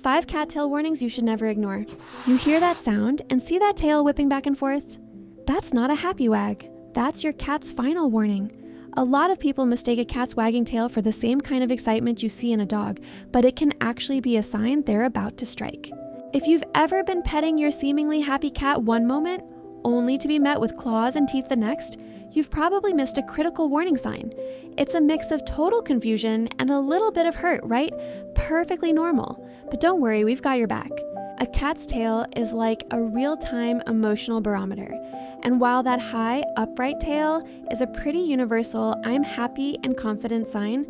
5 cattail warnings you should never ignore. You hear that sound and see that tail whipping back and forth? That's not a happy wag. That's your cat's final warning. A lot of people mistake a cat's wagging tail for the same kind of excitement you see in a dog, but it can actually be a sign they're about to strike. If you've ever been petting your seemingly happy cat one moment, only to be met with claws and teeth the next, you've probably missed a critical warning sign. It's a mix of total confusion and a little bit of hurt, right? Perfectly normal. But don't worry, we've got your back. A cat's tail is like a real-time emotional barometer. And while that high, upright tail is a pretty universal I'm happy and confident sign,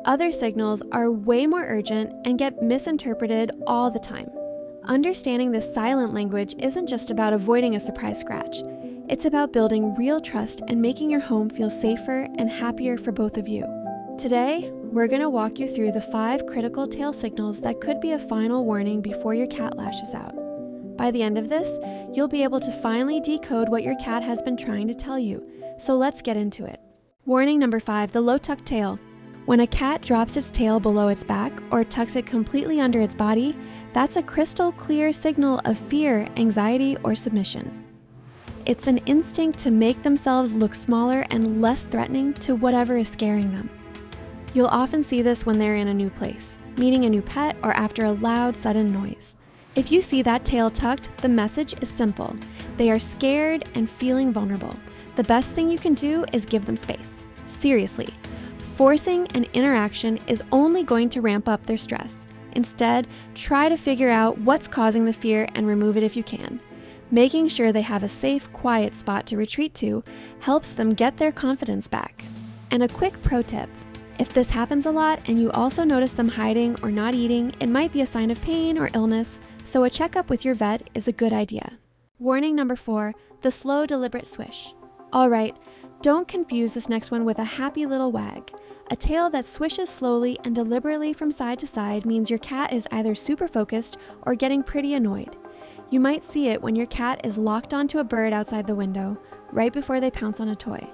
other signals are way more urgent and get misinterpreted all the time. Understanding this silent language isn't just about avoiding a surprise scratch. It's about building real trust and making your home feel safer and happier for both of you. Today, we're going to walk you through the 5 critical tail signals that could be a final warning before your cat lashes out. By the end of this, you'll be able to finally decode what your cat has been trying to tell you. So let's get into it. Warning number 5, the low tuck tail. When a cat drops its tail below its back or tucks it completely under its body, that's a crystal clear signal of fear, anxiety, or submission. It's an instinct to make themselves look smaller and less threatening to whatever is scaring them. You'll often see this when they're in a new place, meeting a new pet, or after a loud, sudden noise. If you see that tail tucked, the message is simple. They are scared and feeling vulnerable. The best thing you can do is give them space. Seriously, forcing an interaction is only going to ramp up their stress. Instead, try to figure out what's causing the fear and remove it if you can. Making sure they have a safe, quiet spot to retreat to helps them get their confidence back. And a quick pro tip: if this happens a lot and you also notice them hiding or not eating, it might be a sign of pain or illness, so a checkup with your vet is a good idea. Warning number 4, the slow, deliberate swish. All right, don't confuse this next one with a happy little wag. A tail that swishes slowly and deliberately from side to side means your cat is either super focused or getting pretty annoyed. You might see it when your cat is locked onto a bird outside the window, right before they pounce on a toy.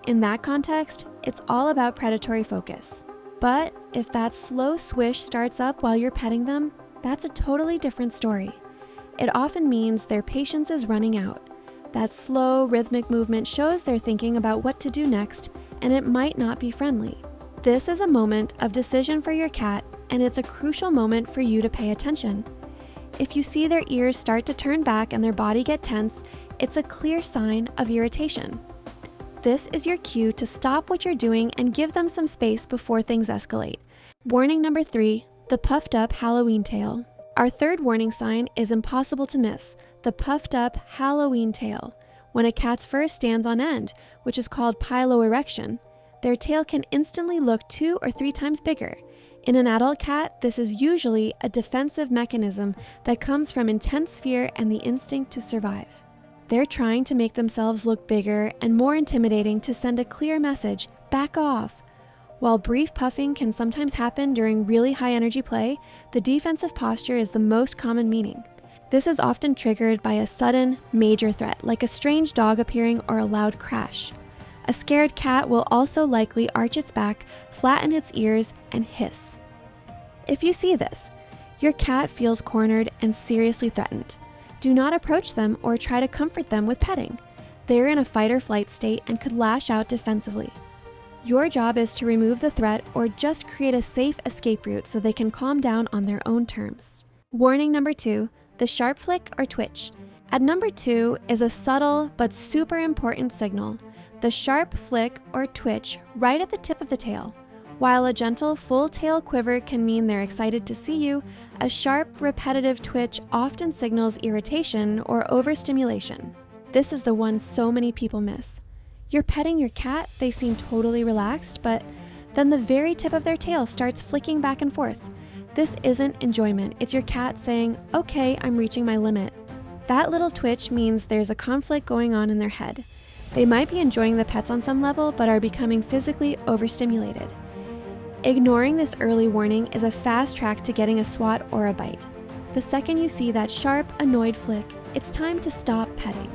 In that context, it's all about predatory focus. But if that slow swish starts up while you're petting them, that's a totally different story. It often means their patience is running out. That slow, rhythmic movement shows they're thinking about what to do next, and it might not be friendly. This is a moment of decision for your cat, and it's a crucial moment for you to pay attention. If you see their ears start to turn back and their body get tense, it's a clear sign of irritation. This is your cue to stop what you're doing and give them some space before things escalate. Warning number 3, the puffed up Halloween tail. Our third warning sign is impossible to miss, the puffed up Halloween tail. When a cat's fur stands on end, which is called piloerection, their tail can instantly look 2 or 3 times bigger. In an adult cat, this is usually a defensive mechanism that comes from intense fear and the instinct to survive. They're trying to make themselves look bigger and more intimidating to send a clear message, back off. While brief puffing can sometimes happen during really high energy play, the defensive posture is the most common meaning. This is often triggered by a sudden, major threat, like a strange dog appearing or a loud crash. A scared cat will also likely arch its back, flatten its ears, and hiss. If you see this, your cat feels cornered and seriously threatened. Do not approach them or try to comfort them with petting. They're in a fight or flight state and could lash out defensively. Your job is to remove the threat or just create a safe escape route so they can calm down on their own terms. Warning number 2, the sharp flick or twitch. At number 2 is a subtle but super important signal, the sharp flick or twitch right at the tip of the tail. While a gentle full tail quiver can mean they're excited to see you, a sharp repetitive twitch often signals irritation or overstimulation. This is the one so many people miss. You're petting your cat, they seem totally relaxed, but then the very tip of their tail starts flicking back and forth. This isn't enjoyment, it's your cat saying, okay, I'm reaching my limit. That little twitch means there's a conflict going on in their head. They might be enjoying the pets on some level, but are becoming physically overstimulated. Ignoring this early warning is a fast track to getting a swat or a bite. The second you see that sharp, annoyed flick, it's time to stop petting.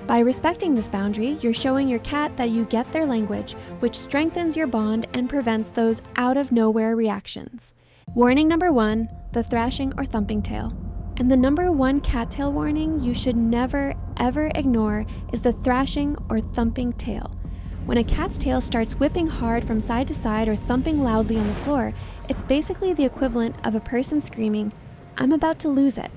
By respecting this boundary, you're showing your cat that you get their language, which strengthens your bond and prevents those out-of-nowhere reactions. Warning number 1, the thrashing or thumping tail. And the number 1 cattail warning you should never ever ignore is the thrashing or thumping tail. When a cat's tail starts whipping hard from side to side or thumping loudly on the floor, it's basically the equivalent of a person screaming, "I'm about to lose it."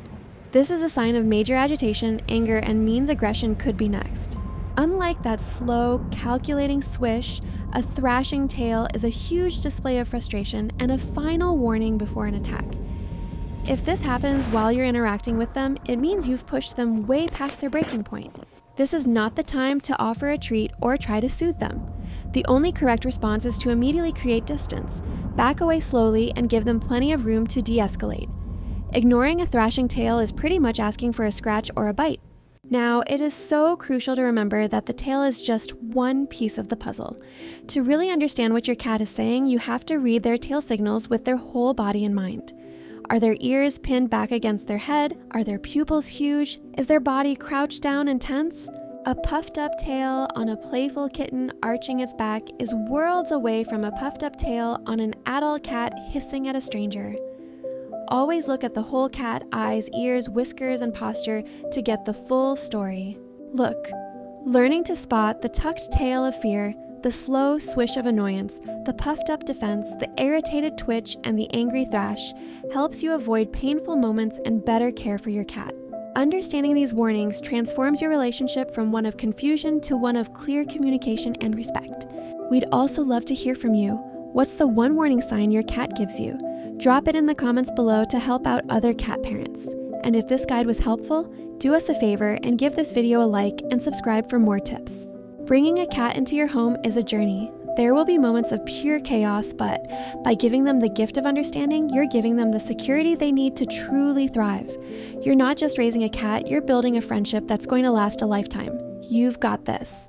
This is a sign of major agitation, anger, and means aggression could be next. Unlike that slow, calculating swish, a thrashing tail is a huge display of frustration and a final warning before an attack. If this happens while you're interacting with them, it means you've pushed them way past their breaking point. This is not the time to offer a treat or try to soothe them. The only correct response is to immediately create distance, back away slowly, and give them plenty of room to de-escalate. Ignoring a thrashing tail is pretty much asking for a scratch or a bite. Now, it is so crucial to remember that the tail is just one piece of the puzzle. To really understand what your cat is saying, you have to read their tail signals with their whole body in mind. Are their ears pinned back against their head? Are their pupils huge? Is their body crouched down and tense? A puffed up tail on a playful kitten arching its back is worlds away from a puffed up tail on an adult cat hissing at a stranger. Always look at the whole cat, eyes, ears, whiskers, and posture to get the full story. Look, learning to spot the tucked tail of fear, the slow swish of annoyance, the puffed up defense, the irritated twitch, and the angry thrash helps you avoid painful moments and better care for your cat. Understanding these warnings transforms your relationship from one of confusion to one of clear communication and respect. We'd also love to hear from you. What's the one warning sign your cat gives you? Drop it in the comments below to help out other cat parents. And if this guide was helpful, do us a favor and give this video a like and subscribe for more tips. Bringing a cat into your home is a journey. There will be moments of pure chaos, but by giving them the gift of understanding, you're giving them the security they need to truly thrive. You're not just raising a cat, you're building a friendship that's going to last a lifetime. You've got this.